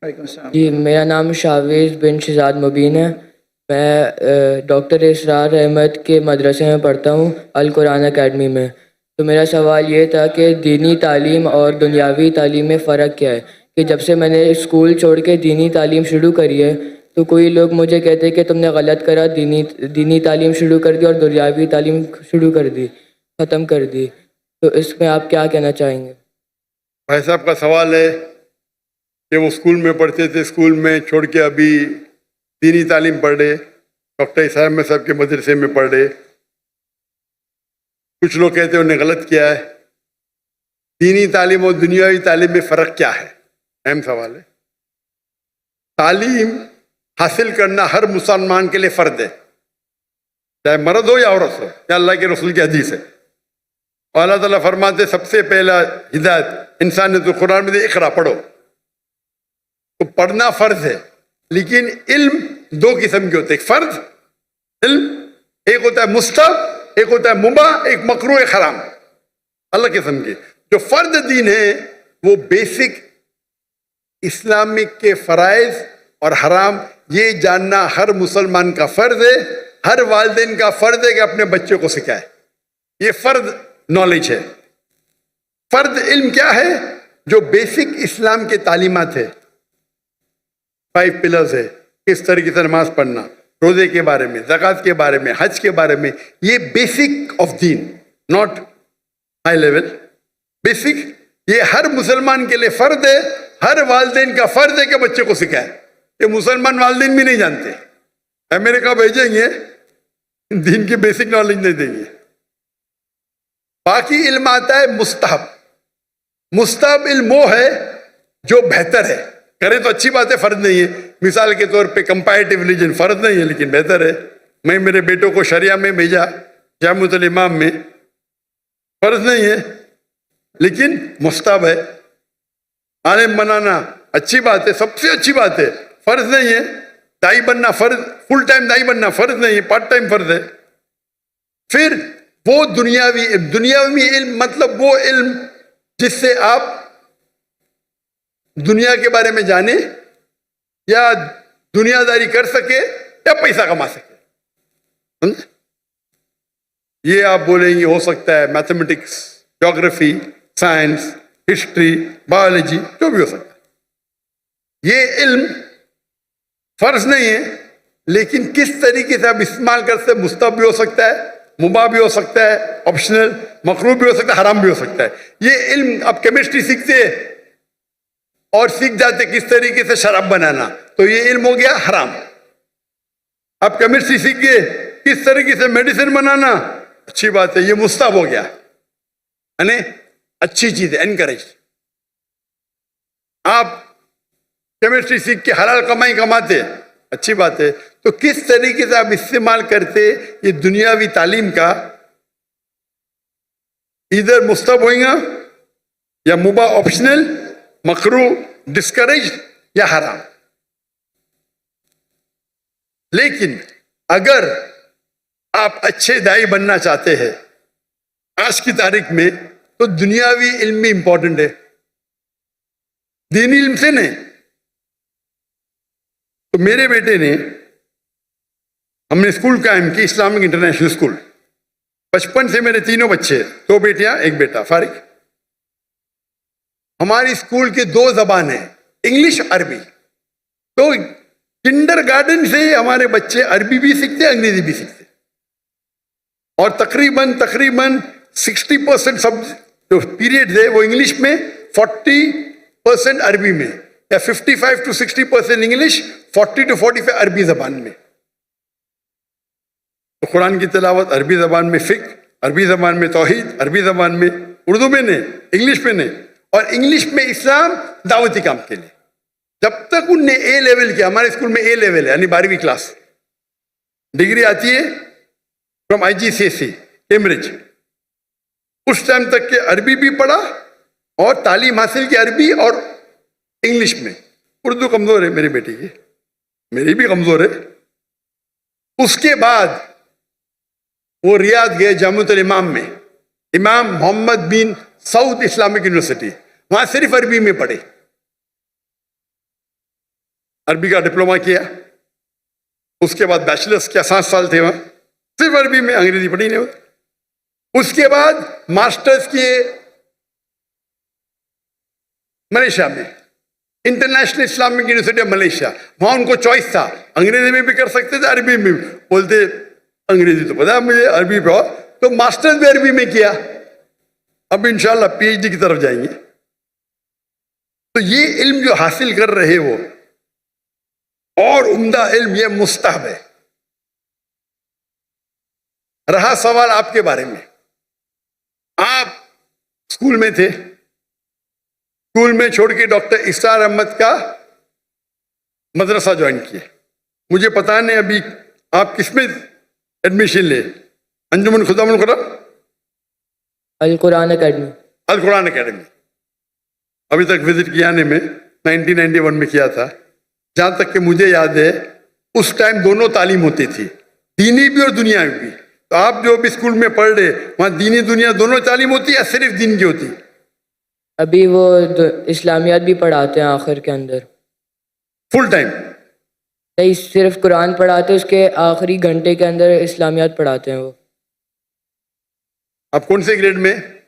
वालेकुम अस्सलाम। जी, मेरा नाम शावीज़ बिन शहज़ाद मुबीन है। मैं डॉक्टर इसरार अहमद के मदरसे में पढ़ता हूँ, अल कुरान अकेडमी में। तो मेरा सवाल ये था कि दीनी तालीम और दुनियावी तालीम में फ़र्क क्या है? कि जब से मैंने स्कूल छोड़ के दीनी तालीम शुरू करी है, तो कोई लोग मुझे कहते हैं कि तुमने गलत करा, दीनी तालीम शुरू कर दी और दुनियावी तालीम शुरू कर दी, ख़त्म कर दी। तो इसमें आप क्या कहना चाहेंगे? भाई साहब का सवाल है कि वो स्कूल में पढ़ते थे, स्कूल में छोड़ के अभी दीनी तालीम पढ़ रहे, डॉक्टर इसार अहमद साहब के मदरसे में पढ़ रहे। कुछ लोग कहते हैं उन्हें गलत किया है। दीनी तालीम और दुनियावी तालीम में फ़र्क क्या है? अहम सवाल है। तालीम हासिल करना हर मुसलमान के लिए फ़र्ज है, चाहे मर्द हो या औरत हो। या अल्लाह के रसूल की हदीस है। और अल्लाह ताला फरमाते सबसे पहला हिदायत इंसान ने तो कुरान में इकरा पढ़ो। तो पढ़ना फ़र्ज है, लेकिन इल्म दो किस्म के होते हैं। एक फ़र्ज इल्म, एक होता है मुस्तहब, एक होता है मुबाह, एक मकरूह, एक हराम। अलग किस्म के। जो फ़र्ज दीन है वो बेसिक इस्लामिक के फ़राइज़ और हराम ये जानना हर मुसलमान का फ़र्ज है। हर वालिदैन का फ़र्ज है कि अपने बच्चों को सिखाए। ये फ़र्ज नॉलेज है। फ़र्ज इल्म क्या है? जो बेसिक इस्लाम के तालीमात है, 5 पिलर्स है, किस तरीके से नमाज पढ़ना, रोजे के बारे में, ज़कात के बारे में, हज के बारे में। ये basic of Deen, not high level, basic. ये हर मुसलमान के लिए फ़र्ज है। हर वालिदैन का फ़र्ज है कि बच्चे को सिखाए। ये मुसलमान वालिदैन भी नहीं जानते, अमेरिका भेजेंगे, दीन की बेसिक नॉलेज नहीं देंगे। बाकी इल्म आता है मुस्तहब। मुस्तहब इल्म वो है जो बेहतर है। करे तो अच्छी बात है, फर्ज नहीं है। मिसाल के तौर पे कंपैरेटिव रिलीजन फर्ज नहीं है, लेकिन बेहतर है। मैं मेरे बेटों को शरिया में भेजा, जामुअल इमाम में, फर्ज नहीं है लेकिन मुस्तहब है। आलिम बनाना अच्छी बात है, सबसे अच्छी बात है, फर्ज नहीं है। दाई बनना फर्ज, फुल टाइम दाई बनना फर्ज नहीं है, पार्ट टाइम फर्ज है। फिर वो दुनियावी इल्म मतलब वो इल्म जिससे आप दुनिया के बारे में जाने या दुनियादारी कर सके या पैसा कमा सके। समझे? ये आप बोलेंगे हो सकता है mathematics, geography, science, history, biology, जो भी हो सकता है। ये इल्म फर्ज नहीं है, लेकिन किस तरीके से आप इस्तेमाल करते, मुस्तहब भी हो सकता है, मुबाह भी हो सकता है, ऑप्शनल, मकरूह भी हो सकता है, हराम भी हो सकता है। ये इल्म आप केमिस्ट्री सीखते हैं और सीख जाते किस तरीके से शराब बनाना, तो ये इल्म हो गया हराम। आप केमिस्ट्री सीख गए किस तरीके से मेडिसिन बनाना, अच्छी बात है, ये मुस्तहब हो गया, यानी अच्छी चीज है, एनकरेज। आप केमिस्ट्री सीख के हलाल कमाई कमाते, अच्छी बात है। तो किस तरीके से आप इस्तेमाल करते ये दुनियावी तालीम का, इधर मुस्तहब होगा या मुबाह, ऑप्शनल, मकरूह, डिस्करेज या हराम। लेकिन अगर आप अच्छे दाई बनना चाहते हैं आज की तारीख में, तो दुनियावी इल्म भी इंपॉर्टेंट है, दीनी इल्म से नहीं। तो मेरे बेटे ने, हमने स्कूल कायम की, इस्लामिक इंटरनेशनल स्कूल। बचपन से मेरे तीनों बच्चे, 2 बेटियां 1 बेटा, फारिग। हमारी स्कूल की 2 ज़बान है, इंग्लिश, अरबी। तो किंडरगार्टन से हमारे बच्चे अरबी भी सीखते, अंग्रेजी भी सीखते। और तकरीबन 60% सब जो पीरियड है वो इंग्लिश में, 40% अरबी में, या 55 to 60% इंग्लिश, 40 to 45 अरबी ज़बान में। तो कुरान की तिलावत अरबी ज़बान में, फ़िक़्ह अरबी ज़बान में, तौहीद अरबी ज़बान में, उर्दू में नहीं, इंग्लिश में नहीं। और इंग्लिश में इस्लाम दावती काम के लिए। जब तक उनने ए लेवल किया, हमारे स्कूल में ए लेवल है, यानी 12वीं क्लास, डिग्री आती है फ्रॉम IGCSE कैम्ब्रिज। उस टाइम तक के अरबी भी पढ़ा और तालीम हासिल की अरबी और इंग्लिश में। उर्दू कमज़ोर है मेरी बेटी की, मेरी भी कमज़ोर है। उसके बाद वो रियाद गए, जामुअल इमाम में, इमाम मोहम्मद बिन सऊद इस्लामिक यूनिवर्सिटी, वहां सिर्फ अरबी में पढ़े। अरबी का डिप्लोमा किया, उसके बाद बैचलर्स किया, 7 साल थे वहां, सिर्फ अरबी में, अंग्रेजी पढ़ी नहीं होती। उसके बाद मास्टर्स किए मलेशिया में, international Islamic university of Malaysia. वहां उनको चॉइस था, अंग्रेजी में भी कर सकते थे, अरबी में भी। बोलते अंग्रेजी तो पता है मुझे, अरबी पे और, तो मास्टर्स भी अरबी में किया। अब इंशाल्लाह पीएचडी की तरफ जाएंगे। तो ये इल्म जो हासिल कर रहे हो, और उम्दा इल्म, ये मुस्तहब है। रहा सवाल आपके बारे में, आप स्कूल में थे, स्कूल में छोड़ के डॉक्टर इसरार अहमद का मदरसा ज्वाइन किए। मुझे पता नहीं अभी आप किसमें एडमिशन ले, अंजुमन खुदामुल कुरान, अल कुरान अकेडमी। अल कुरान अकेडमी। अभी तक विजिट किया नहीं, मैं 1991 में किया था। जहां तक कि मुझे याद है उस टाइम दोनों तालीम होती थी, दीनी भी और दुनियावी भी। तो आप जो भी स्कूल में पढ़ रहे, वहां दीनी दुनिया दोनों तालीम होती है या सिर्फ दीन की होती? अभी वो इस्लामियात भी पढ़ाते हैं आखिर के अंदर, फुल टाइम? नहीं, सिर्फ कुरान पढ़ाते हैं, उसके आखिरी घंटे के अंदर इस्लामियात पढ़ाते हैं वो। आप कौन से ग्रेड में?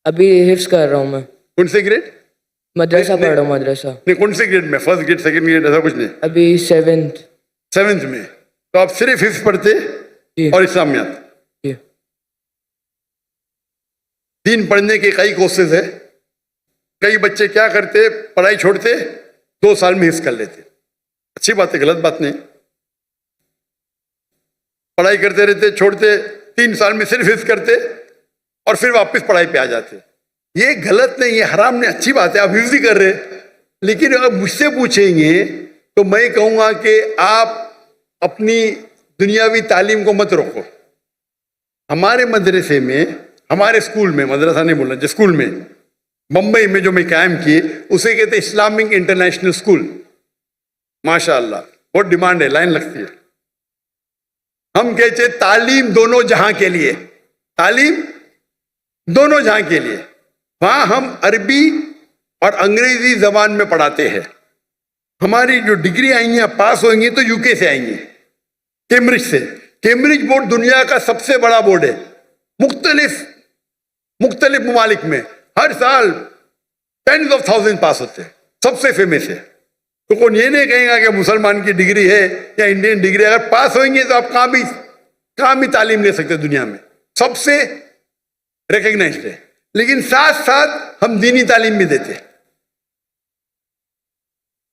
अभी हिफ्स कर रहा हूँ मैं, कौन से ग्रेड? मदरसा पढ़ रहा हूँ, मदरसा। नहीं, कौन से ग्रेड में? फर्स्ट ग्रेड, सेकंड ग्रेड, ऐसा कुछ नहीं? अभी 7th। 7th में। तो आप सिर्फ हिफ्स पढ़ते जी और इस्लामियात? जी। दीन पढ़ने के कई कोर्सेज है। कई बच्चे क्या करते, पढ़ाई छोड़ते, 2 साल में हिफ्स कर लेते। अच्छी बात है, गलत बात नहीं। पढ़ाई करते रहते, छोड़ते, 3 साल में सिर्फ हिफ्स करते और फिर वापस पढ़ाई पे आ जाते। ये गलत नहीं, ये हराम नहीं, अच्छी बात है, आप हिफ्स ही कर रहे। लेकिन अगर मुझसे पूछेंगे तो मैं कहूंगा कि आप अपनी दुनियावी तालीम को मत रोको। हमारे मदरसे में, हमारे स्कूल में, मदरसा नहीं बोलना, जिस स्कूल में मुंबई में जो मैं कायम किए उसे कहते इस्लामिक इंटरनेशनल स्कूल। माशाअल्लाह बहुत डिमांड है, लाइन लगती है। हम कहते तालीम दोनों जहां के लिए, तालीम दोनों जहां के लिए। वहां हम अरबी और अंग्रेजी जबान में पढ़ाते हैं। हमारी जो डिग्री आएंगी, पास होंगी तो यूके से आएंगी, कैम्ब्रिज से। कैम्ब्रिज बोर्ड दुनिया का सबसे बड़ा बोर्ड है। मुख्तलिफ ममालिक में हर साल 10s of thousands पास होते हैं, सबसे फेमस है। तो कौन ये नहीं कहेगा कि मुसलमान की डिग्री है या इंडियन डिग्री। अगर पास होंगे तो आप कहाँ भी तालीम ले सकते हैं दुनिया में, सबसे रिकग्नाइज्ड है। लेकिन साथ साथ हम दीनी तालीम भी देते हैं।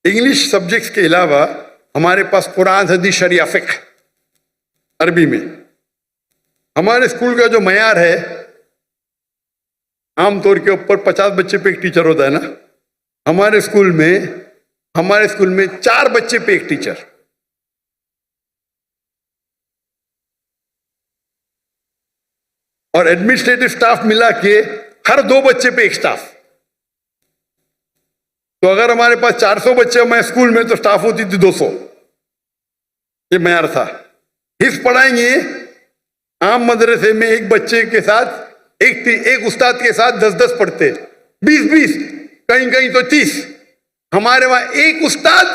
इंग्लिश सब्जेक्ट्स के अलावा हमारे पास कुरान, हदीस, शरिया, फिक्र अरबी में। हमारे स्कूल का जो मयार है, आमतौर के ऊपर 50 बच्चे पे एक टीचर होता है ना, हमारे स्कूल में 4 बच्चे पे एक टीचर। और एडमिनिस्ट्रेटिव स्टाफ मिला के हर 2 बच्चे पे एक स्टाफ। तो अगर हमारे पास 400 बच्चे हमारे स्कूल में तो स्टाफ होती थी 200। ये मयार था। हिफ्ज पढ़ाएंगे, आम मदरसे में एक बच्चे के साथ एक उस्ताद के साथ 10-10 पढ़ते, 20-20, कहीं तो 30। हमारे वहां एक उस्ताद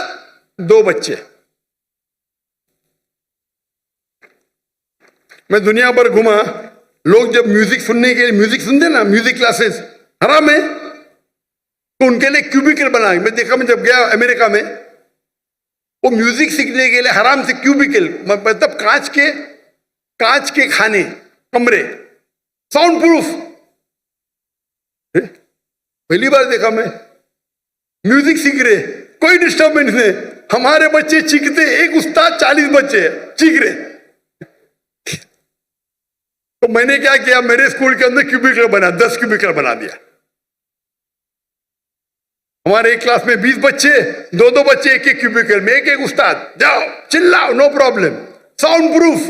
2 बच्चे। मैं दुनिया भर घुमा, लोग जब म्यूजिक सुनने के लिए, म्यूजिक सुनते ना, म्यूजिक क्लासेस हराम है, तो उनके लिए क्यूबिकल बना। मैं देखा, मैं जब गया अमेरिका में, वो म्यूजिक सीखने के लिए हराम से क्यूबिकल, मतलब कांच के खाने, कमरे, साउंड प्रूफ। पहली बार देखा मैं, म्यूजिक सीख रहे, कोई डिस्टर्बेंस नहीं। हमारे बच्चे चीखते, एक उस्ताद 40 बच्चे चीख रहे। तो मैंने क्या किया, मेरे स्कूल के अंदर क्यूबिकल बना, 10 क्यूबिकल बना दिया। हमारे एक क्लास में 20 बच्चे, 2-2 बच्चे एक क्यूबिकल में, एक उस्ताद, जाओ चिल्लाओ, नो प्रॉब्लम, साउंड प्रूफ।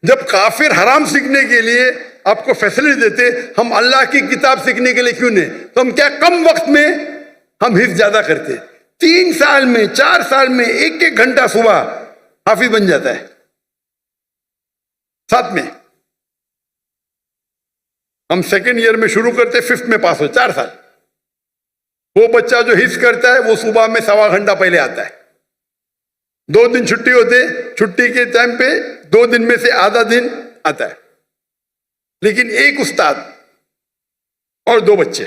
जब काफिर हराम सीखने के लिए आपको फैसिलिटी देते, हम अल्लाह की किताब सीखने के लिए क्यों नहीं? तो हम क्या कम वक्त में हम हिफ्ज ज्यादा करते। 3 साल में, 4 साल में 1-1 घंटा सुबह हाफिज बन जाता है। साथ में हम सेकेंड ईयर में शुरू करते, 5th में पास हो, 4 साल। वो बच्चा जो हिस करता है वो सुबह में 1.25 घंटा पहले आता है। 2 दिन छुट्टी होते, छुट्टी के टाइम पे 2 दिन में से आधा दिन आता है। लेकिन एक उस्ताद और 2 बच्चे।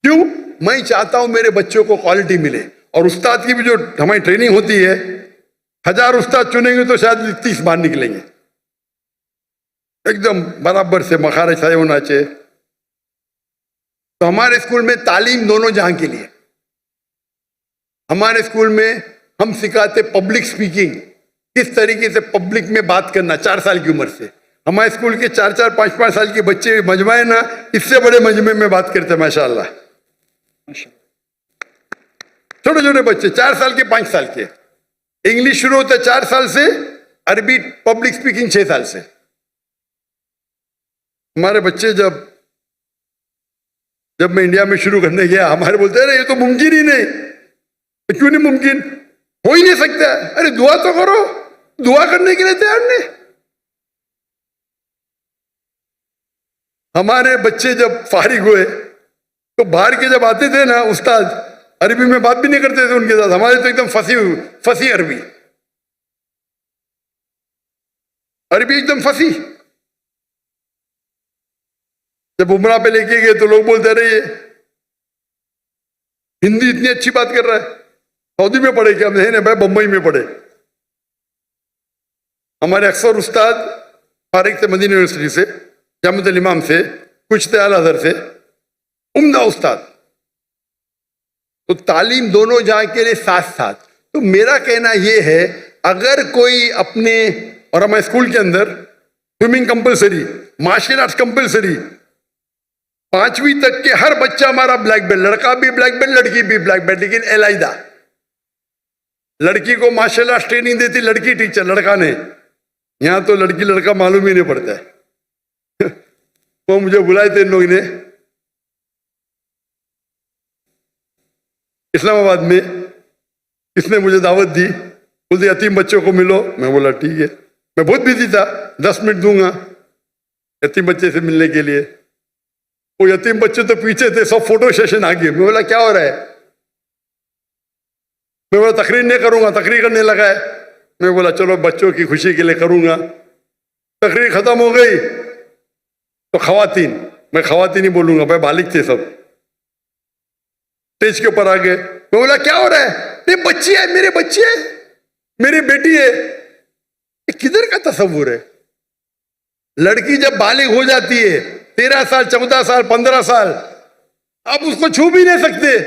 क्यों? मैं चाहता हूं मेरे बच्चों को क्वालिटी मिले। और उस्ताद की भी जो हमारी ट्रेनिंग होती है, 1000 उस्ताद चुनेंगे तो शायद 30 बाहर निकलेंगे। एकदम बराबर से मखारे छाए होना चाहिए। तो हमारे स्कूल में तालीम दोनों जहां के लिए। हमारे स्कूल में हम सिखाते पब्लिक स्पीकिंग, किस तरीके से पब्लिक में बात करना 4 साल की उम्र से। हमारे स्कूल के 4-4, 5-5 साल के बच्चे मजमा ना, इससे बड़े मजमे में बात करते हैं माशाल्लाह। छोटे छोटे बच्चे 4 साल के, 5 साल के। इंग्लिश शुरू होता है 4 साल से, अरबी पब्लिक स्पीकिंग 6 साल से। हमारे बच्चे जब मैं इंडिया में शुरू करने गया, हमारे बोलते अरे ये तो मुमकिन ही नहीं। तो क्यों नहीं मुमकिन? हो ही नहीं सकता। अरे दुआ तो करो, दुआ करने के लिए तैयार नहीं। हमारे बच्चे जब फारिग हुए तो बाहर के जब आते थे ना उस्ताद, अरबी में बात भी नहीं करते थे उनके साथ। हमारे तो एकदम फंसी अरबी एकदम फंसी। जब उमरा पे लेके गए तो लोग बोलते रहे ये हिंदी इतनी अच्छी बात कर रहा है, सऊदी में पढ़े क्या? नहीं भाई, बंबई में पढ़े। हमारे अक्सर उस्ताद फारिग थे मदीना यूनिवर्सिटी से, जामिअतुल इमाम से, कुछ थे अल अज़हर से, उम्दा उस्ताद। तो तालीम दोनों जहां के लिए साथ साथ। तो मेरा कहना यह है, अगर कोई अपने, और हमारे स्कूल के अंदर swimming compulsory, martial arts compulsory, 5वीं तक के हर बच्चा हमारा ब्लैक बेल्ट, लड़का भी ब्लैक बेल्ट, लड़की भी ब्लैक बेल्ट। लेकिन एलाइदा लड़की को मार्शल आर्ट्स ट्रेनिंग देती लड़की टीचर, लड़का ने। यहां तो लड़की लड़का मालूम ही नहीं पड़ता है। वो मुझे बुलाए थे इन लोगों ने इस्लामाबाद में, किसने मुझे दावत दी, बोलते यतीम बच्चों को मिलो। मैं बोला ठीक है। मैं बहुत बिजी था, 10 मिनट दूंगा यतीम बच्चे से मिलने के लिए। वो यतीम बच्चे तो पीछे थे, सब फोटो सेशन आ गए। मैं बोला क्या हो रहा है? मैं बोला तकरीर नहीं करूंगा, तकरीर करने लगा है। मैं बोला चलो बच्चों की खुशी के लिए करूंगा। तकरीर खत्म हो गई तो खवातीन, मैं खवातीन ही बोलूंगा भाई, बालिग थे सब, स्टेज के ऊपर आ गए। मैं बोला क्या हो रहा है? नहीं बच्ची है, मेरे बच्ची है, मेरी बेटी है। ये किधर का तस्वुर है? लड़की जब बालिग हो जाती है 13 साल, 14 साल, 15 साल, आप उसको छू भी नहीं सकते।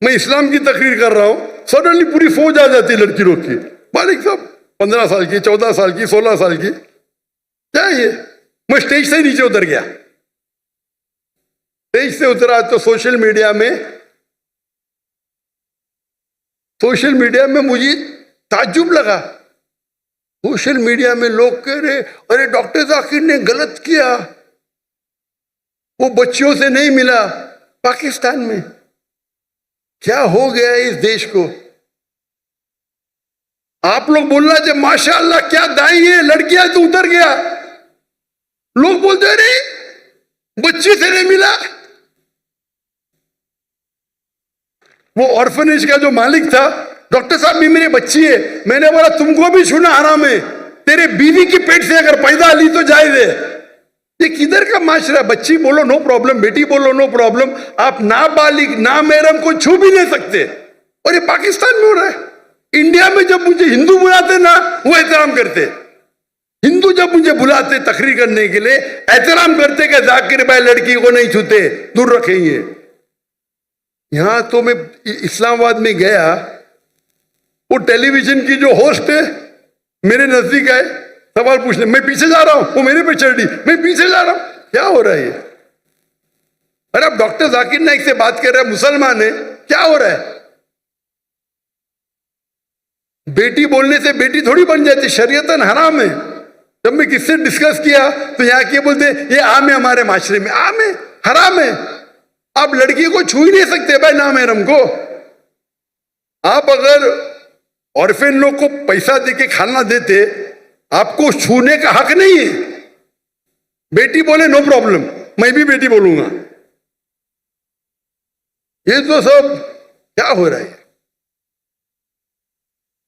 मैं इस्लाम की तकरीर कर रहा हूं, सडनली पूरी फौज आ जाती है लड़की लोग की, बालिग सब 15 साल की, 14 साल की, 16 साल की। क्या ये? मैं स्टेज से नीचे उतर गया। स्टेज से उतरा तो सोशल मीडिया में मुझे ताज्जुब लगा। सोशल मीडिया में लोग कह रहे अरे डॉक्टर जाकिर ने गलत किया, वो बच्चियों से नहीं मिला। पाकिस्तान में क्या हो गया इस देश को? आप लोग बोलना जब माशाअल्लाह क्या दाई है, लड़कियां तो उतर गया। लोग बोलते अरे बच्ची से नहीं मिला। वो ऑर्फनेज का जो मालिक था, डॉक्टर साहब भी मेरी बच्ची है। मैंने बोला तुमको भी छूना हराम है, तेरे बीवी की पेट से अगर पैदा ली तो जायज है। ये किधर का माशरा? बच्ची बोलो नो प्रॉब्लम, बेटी बोलो नो प्रॉब्लम, आप नाबालिग नामहरम को छू भी नहीं सकते। और ये पाकिस्तान में हो रहा है। इंडिया में जब मुझे हिंदू बुलाते ना, वो एहतराम करते। हिंदू जब मुझे बुलाते तकरीर करने के लिए, एहतराम करते कि जाकिर भाई लड़की को नहीं छूते, दूर रखेंगे। यहां तो मैं इस्लामाबाद में गया, वो टेलीविजन की जो होस्ट है मेरे नजदीक आए, सवाल पूछने। मैं पीछे जा रहा हूं, वो मेरे पे चढ़ दी, मैं पीछे जा रहा हूं। क्या हो रहा है ये? अरे अब डॉक्टर जाकिर नाइक से बात कर रहे हैं, मुसलमान है, क्या हो रहा है? बेटी बोलने से बेटी थोड़ी बन जाती, शरीयतन हराम है। जब मैं किससे डिस्कस किया तो यहाँ के बोलते ये आम है, हमारे माशरे में आम है, हराम है। आप लड़की को छू ही नहीं सकते भाई नामहरम को। आप अगर ऑर्फेन लोग को पैसा देके खाना देते, आपको छूने का हक नहीं है। बेटी बोले नो प्रॉब्लम, मैं भी बेटी बोलूंगा। ये तो सब क्या हो रहा है?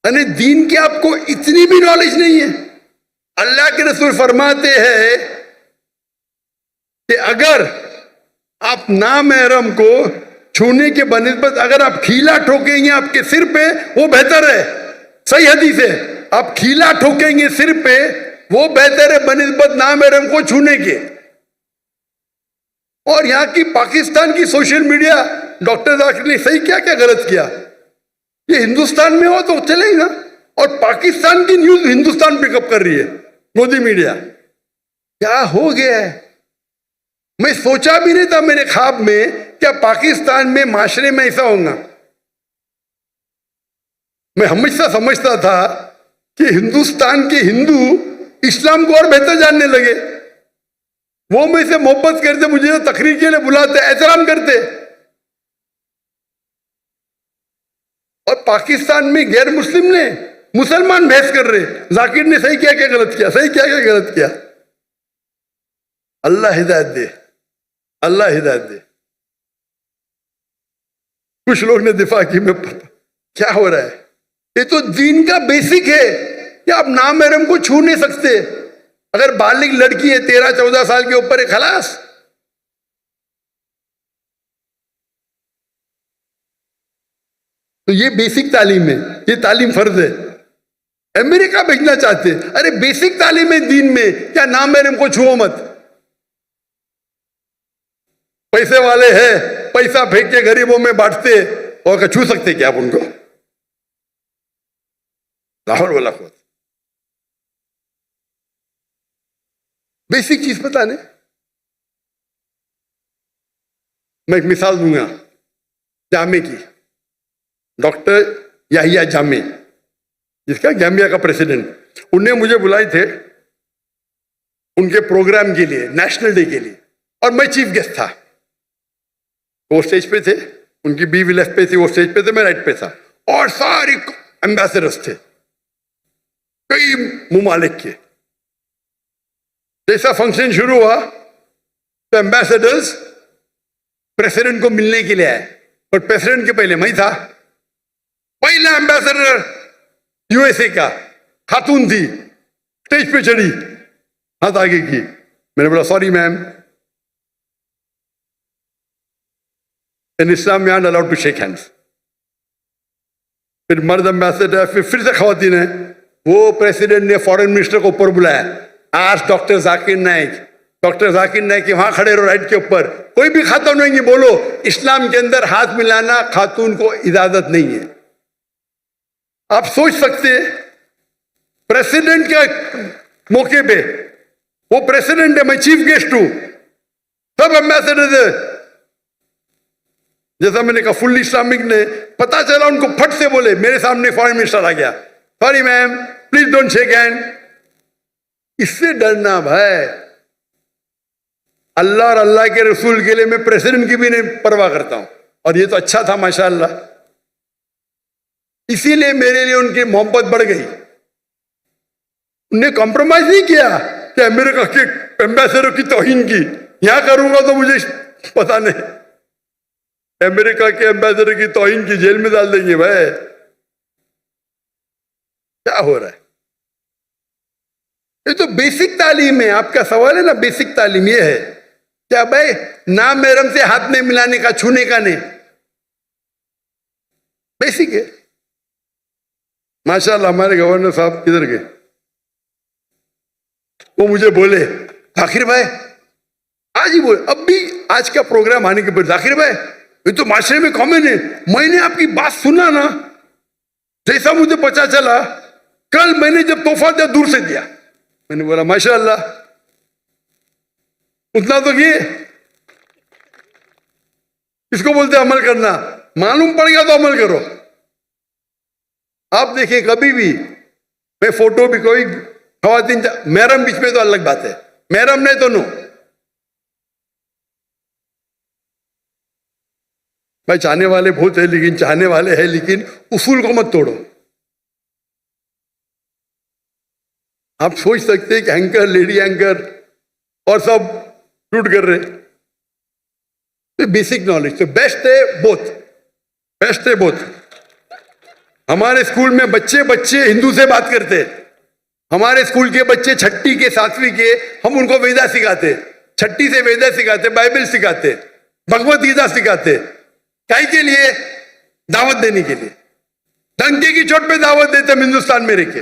यानी दीन की आपको इतनी भी नॉलेज नहीं है। अल्लाह के रसूल फरमाते हैं कि अगर आप नामहरम को छूने के बनिस्बत अगर आप खीला ठोकेंगे आपके सिर पे, वो बेहतर है। सही हदीस है, आप खीला ठोकेंगे सिर पे, वो बेहतर है बनिस्बत नामहरम को छूने के। और यहाँ की पाकिस्तान की सोशल मीडिया, डॉक्टर जाकिर ने सही क्या क्या गलत किया? ये हिंदुस्तान में हो तो चलेगा, और पाकिस्तान की न्यूज हिंदुस्तान पिकअप कर रही है, मोदी मीडिया। क्या हो गया है? मैं सोचा भी नहीं था मेरे ख्वाब में क्या पाकिस्तान में माशरे में ऐसा होगा। मैं हमेशा समझता था कि हिंदुस्तान के हिंदू इस्लाम को और बेहतर जानने लगे। वो मुझसे मोहब्बत करते, मुझे तकरीर के लिए बुलाते, एहतराम करते। और पाकिस्तान में गैर मुस्लिम ने मुसलमान बहस कर रहे, जाकिर ने सही क्या क्या गलत किया, सही क्या क्या गलत किया। अल्लाह हिदायत दे, अल्लाह हिदायत दे। कुछ लोग ने दिफा की, में क्या हो रहा है? ये तो दीन का बेसिक है कि आप नामहरम को छू नहीं सकते। अगर बालिग लड़की है 13-14 साल के ऊपर है, खलास। तो ये बेसिक तालीम है, ये तालीम फर्ज है। अमेरिका भेजना चाहते, अरे बेसिक तालीम है दीन में, क्या नामहरम को छुओ मत। पैसे वाले हैं, पैसा फेंक के गरीबों में बांटते, और छू सकते क्या आप उनको? लाहौर वाला खुद बेसिक चीज पता नहीं। मैं एक मिसाल दूंगा जामे की। डॉक्टर याहिया जामे, जिसका गैम्बिया का प्रेसिडेंट, उन्हें मुझे बुलाए थे उनके प्रोग्राम के लिए, नेशनल डे के लिए, और मैं चीफ गेस्ट था। वो स्टेज पे थे, उनकी बीवी लेफ्ट पे थी, वो स्टेज पे थे, मैं राइट पे था, और सारे एम्बेसडर्स थे कई मुमालिक के। जैसा फंक्शन शुरू हुआ तो एम्बेसडर्स प्रेसिडेंट को मिलने के लिए आए, और प्रेसिडेंट के पहले मैं था। पहला एम्बेसडर यूएसए का खातून थी, स्टेज पे चढ़ी, हाथ आगे की। मैंने बोला सॉरी मैम, इन इस्लाम में are allowed to shake hands. फिर मर्द एम्बेसडर, फिर से खवातीन है। वो प्रेसिडेंट ने फॉरेन मिनिस्टर को ऊपर बुलाया, आज डॉक्टर जाकिर नाइक, डॉक्टर जाकिर नाइक वहां खड़े रहो राइट के ऊपर, कोई भी खातून नहीं, बोलो इस्लाम के अंदर हाथ मिलाना खातून को इजाजत नहीं है। आप सोच सकते प्रेसिडेंट के मौके पे, वो प्रेसिडेंट है, मैं चीफ गेस्ट हूं, सब एम्बेसडर है। जैसा मैंने कहा फुल इस्लामिक ने, पता चला उनको फट से बोले, मेरे सामने फॉरेन मिनिस्टर आ गया, sorry ma'am please don't shake hand. इससे डरना भाई, अल्लाह और अल्लाह के रसूल के लिए मैं प्रेसिडेंट की भी नहीं परवाह करता हूं, और ये तो अच्छा था माशाअल्लाह। इसीलिए मेरे लिए उनकी मोहब्बत बढ़ गई। उन्हें कॉम्प्रोमाइज नहीं किया कि अमेरिका के एम्बेसडर की तौहीन की। यहां करूंगा तो मुझे पता नहीं, अमेरिका के एम्बेसडर की तौहीन की, जेल में डाल देंगे भाई। क्या हो रहा है? ये तो बेसिक तालीम है। आपका सवाल है ना, बेसिक तालीम ये है क्या भाई, नामहरम से हाथ में मिलाने का, छूने का नहीं, बेसिक है। माशाल्लाह हमारे गवर्नर साहब किधर गए? वो मुझे बोले जाकिर भाई, आज ही बोले, अब भी आज का प्रोग्राम आने के बाद, जाकिर भाई ये तो माशरे में कॉमन है, मैंने आपकी बात सुना ना, जैसा मुझे पता चला कल मैंने जब तोहफा दिया दूर से दिया। मैंने बोला माशाअल्लाह, उतना तो किए। इसको बोलते अमल करना, मालूम पड़ गया तो अमल करो। आप देखिए कभी भी, मैं फोटो भी कोई खवातीन, महरम बीच में तो अलग बात है, महरम नहीं तो नो। भाई चाहने वाले बहुत है, लेकिन चाहने वाले हैं, लेकिन उसूल को मत तोड़ो। आप सोच सकते हैं कि एंकर, लेडी एंकर और सब शूट कर रहे, तो बेसिक नॉलेज तो बेस्ट है बोथ, बेस्ट है बोथ। हमारे स्कूल में बच्चे बच्चे हिंदू से बात करते हैं। हमारे स्कूल के बच्चे छठी के सातवीं के, हम उनको वेदा सिखाते, छठी से वेदा सिखाते, बाइबल सिखाते, भगवत गीता सिखाते। काय के लिए? दावत देने के लिए। डंके की चोट पे दावत देते हम हिंदुस्तान में रह के,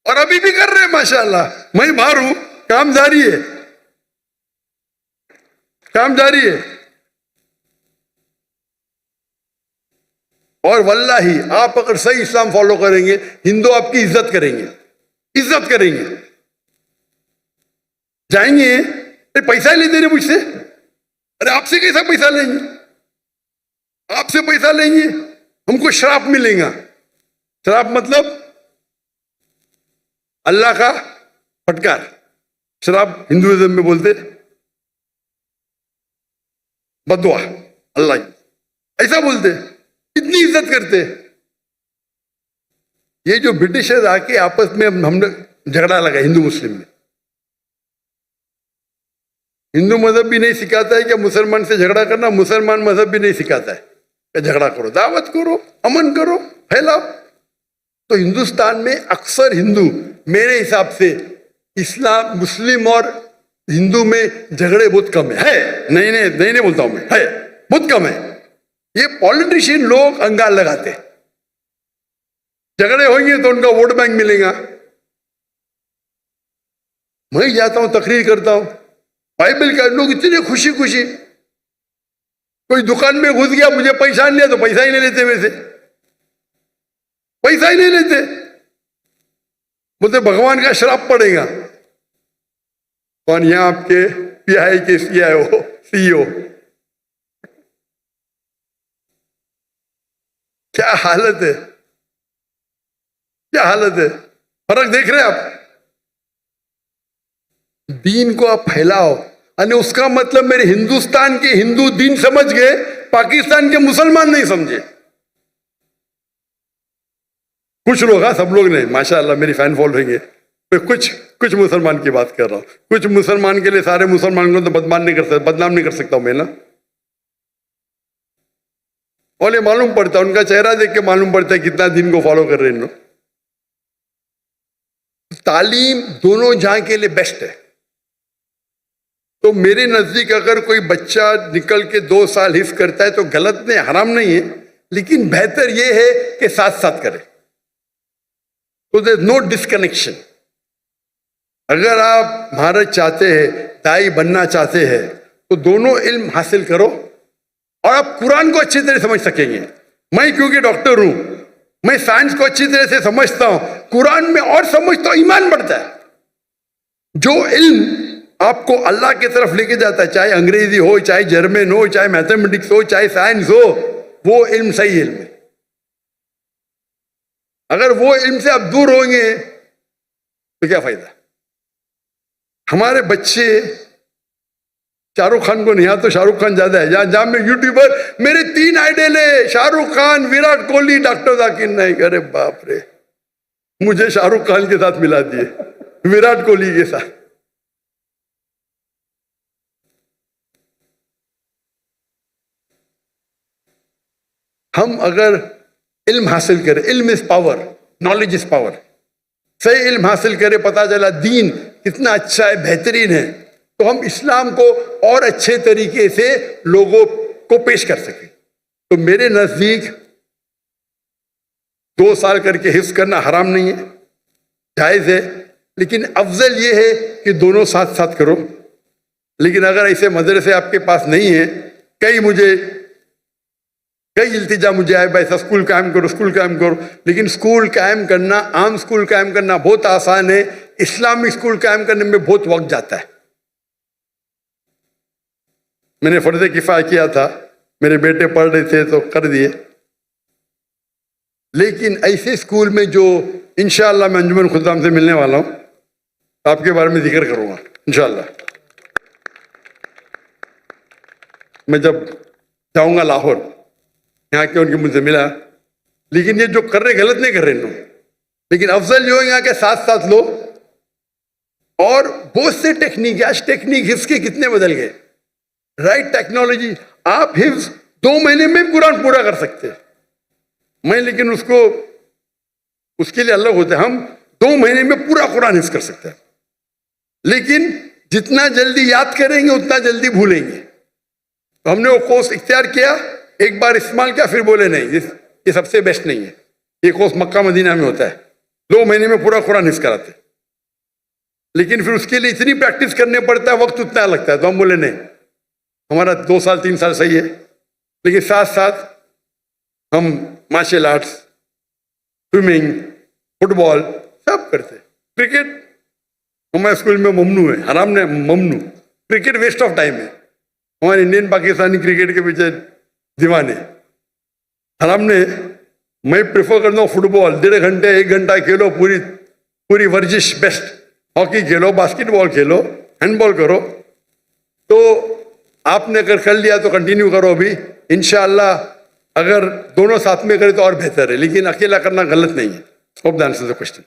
और अभी भी कर रहे हैं माशाल्लाह। मैं बाहर हूं, काम जारी है, काम जारी है। और वल्लाही आप अगर सही इस्लाम फॉलो करेंगे, हिंदू आपकी इज्जत करेंगे, इज्जत करेंगे। जाएंगे, अरे पैसा ही लेते रहे मुझसे, अरे आपसे कैसा पैसा लेंगे, आपसे पैसा लेंगे, हमको श्राप मिलेगा। श्राप मतलब अल्लाह का फटकार, श्राप हिंदुइज्म में बोलते बदुआ, अल्लाह ऐसा बोलते, इतनी इज्जत करते। ये जो ब्रिटिशर्स आके आपस में हमने झगड़ा लगा हिंदू मुस्लिम में। हिंदू मजहब भी नहीं सिखाता है कि मुसलमान से झगड़ा करना, मुसलमान मजहब भी नहीं सिखाता है कि झगड़ा करो, दावत करो, अमन करो, फैलाओ। तो हिंदुस्तान में अक्सर हिंदू, मेरे हिसाब से इस्लाम, मुस्लिम और हिंदू में झगड़े बहुत कम है। नहीं बोलता हूं मैं, है बहुत कम है। ये पॉलिटिशियन लोग अंगाल लगाते, झगड़े होंगे तो उनका वोट बैंक मिलेगा। मैं जाता हूं, तकरीर करता हूं, बाइबल का लोग इतने खुशी खुशी, कोई दुकान में घुस गया, मुझे पैसा नहीं लिया तो पैसा ही नहीं लेते, वैसे पैसा ही नहीं लेते, बोलते भगवान का श्राप पड़ेगा। कौन? यहां आपके पीआई के सीआईओ, सीईओ। क्या हालत है, क्या हालत है। फर्क देख रहे हैं आप? दीन को आप फैलाओ, और उसका मतलब मेरे हिंदुस्तान के हिंदू दीन समझ गए, पाकिस्तान के मुसलमान नहीं समझे। कुछ लोग, हाँ सब लोग नहीं, माशाअल्लाह मेरी फैन फॉलोइंग है। मैं कुछ मुसलमान की बात कर रहा हूं। कुछ मुसलमान के लिए सारे मुसलमान को तो बदनाम नहीं कर सकता मैं ना। और ये मालूम पड़ता है, उनका चेहरा देख के मालूम पड़ता है कितना दिन को फॉलो कर रहे हैं लोग। तालीम दोनों जहां के लिए बेस्ट है। तो मेरे नजदीक अगर कोई बच्चा निकल के 2 साल हिफ्ज करता है तो गलत नहीं, हराम नहीं है, लेकिन बेहतर यह है कि साथ साथ करे, तो देयर नो डिस्कनेक्शन। अगर आप महारत चाहते हैं, दाई बनना चाहते हैं, तो दोनों इल्म हासिल करो, और आप कुरान को अच्छी तरह समझ सकेंगे। मैं क्योंकि डॉक्टर हूं, मैं साइंस को अच्छी तरह से समझता हूं, कुरान में और समझता हूं, ईमान बढ़ता है। जो इल्म आपको अल्लाह की तरफ लेके जाता है, चाहे अंग्रेजी हो, चाहे जर्मन हो, चाहे मैथमेटिक्स हो, चाहे साइंस हो, वो इल्म सही इल्म है। अगर वो इल्म से आप दूर होंगे तो क्या फायदा। हमारे बच्चे, शाहरुख खान को नहीं आता तो शाहरुख खान ज्यादा है, जहां में यूट्यूबर, मेरे 3 आइडल है, शाहरुख खान, विराट कोहली, डॉक्टर जाकिर नाइक। अरे बाप रे, मुझे शाहरुख खान के साथ मिला दिए, विराट कोहली के साथ। हम अगर इल्म हासिल करें, इल्म is power, knowledge is power, सही इल्म हासिल करें, पता चला दीन कितना अच्छा है, बेहतरीन है, तो हम इस्लाम को और अच्छे तरीके से लोगों को पेश कर सकें। तो मेरे नजदीक 2 साल करके हिफ्ज करना हराम नहीं है, जायज है, लेकिन अफजल ये है कि दोनों साथ साथ करो। लेकिन अगर ऐसे मदरसे आपके पास नहीं है, कई इल्तिजा मुझे आए, भाई ऐसा स्कूल कायम करो, स्कूल कायम करो, लेकिन स्कूल कायम करना, आम स्कूल कायम करना बहुत आसान है, इस्लामिक स्कूल कायम करने में बहुत वक्त जाता है। मैंने फर्ज किफाया किया था, मेरे बेटे पढ़ रहे थे तो कर दिए, लेकिन ऐसे स्कूल में जो इंशाअल्लाह मैं अंजुमन खुदाम से मिलने वाला हूं, आपके बारे में जिक्र करूंगा इंशाअल्लाह। मैं जब जाऊंगा लाहौर, यहाँ के उनके मुझसे मिला, लेकिन ये जो कर रहे गलत नहीं कर रहे लोग, लेकिन अफजल जो है यहाँ के साथ साथ लो। और बहुत से टेक्निक, आज टेक्निक हिफ्ज के कितने बदल गए, राइट टेक्नोलॉजी, आप हिफ्ज 2 महीने में कुरान पूरा कर सकते हैं। मैं लेकिन उसके लिए अलग होते हैं। हम 2 महीने में पूरा कुरान हिफ्ज कर सकते हैं, लेकिन जितना जल्दी याद करेंगे उतना जल्दी भूलेंगे। तो हमने वो कोर्स इख्तियार किया, एक बार इस्तेमाल किया, फिर बोले नहीं ये सबसे बेस्ट नहीं है। ये कोर्स मक्का मदीना में होता है, 2 महीने में पूरा कुरान हिफ्ज कराते, लेकिन फिर उसके लिए इतनी प्रैक्टिस करने पड़ता है, वक्त उतना लगता है। तो हम बोले नहीं, हमारा 2 साल 3 साल सही है, लेकिन साथ साथ हम मार्शल आर्ट्स, स्विमिंग, फुटबॉल सब करते। क्रिकेट हमारे स्कूल में ममनू है, हराम ने ममनू। क्रिकेट वेस्ट ऑफ टाइम है। हमारे इंडियन पाकिस्तानी क्रिकेट के पीछे दीवाने। हराम ने, मैं प्रेफर करता हूँ फुटबॉल, 1.5 घंटे 1 घंटा खेलो, पूरी वर्जिश बेस्ट। हॉकी खेलो, बास्केटबॉल खेलो, हैंडबॉल करो। तो आपने अगर कर लिया तो कंटिन्यू करो। अभी इंशाअल्लाह अगर दोनों साथ में करें तो और बेहतर है, लेकिन अकेला करना गलत नहीं है। Hope that answers the question.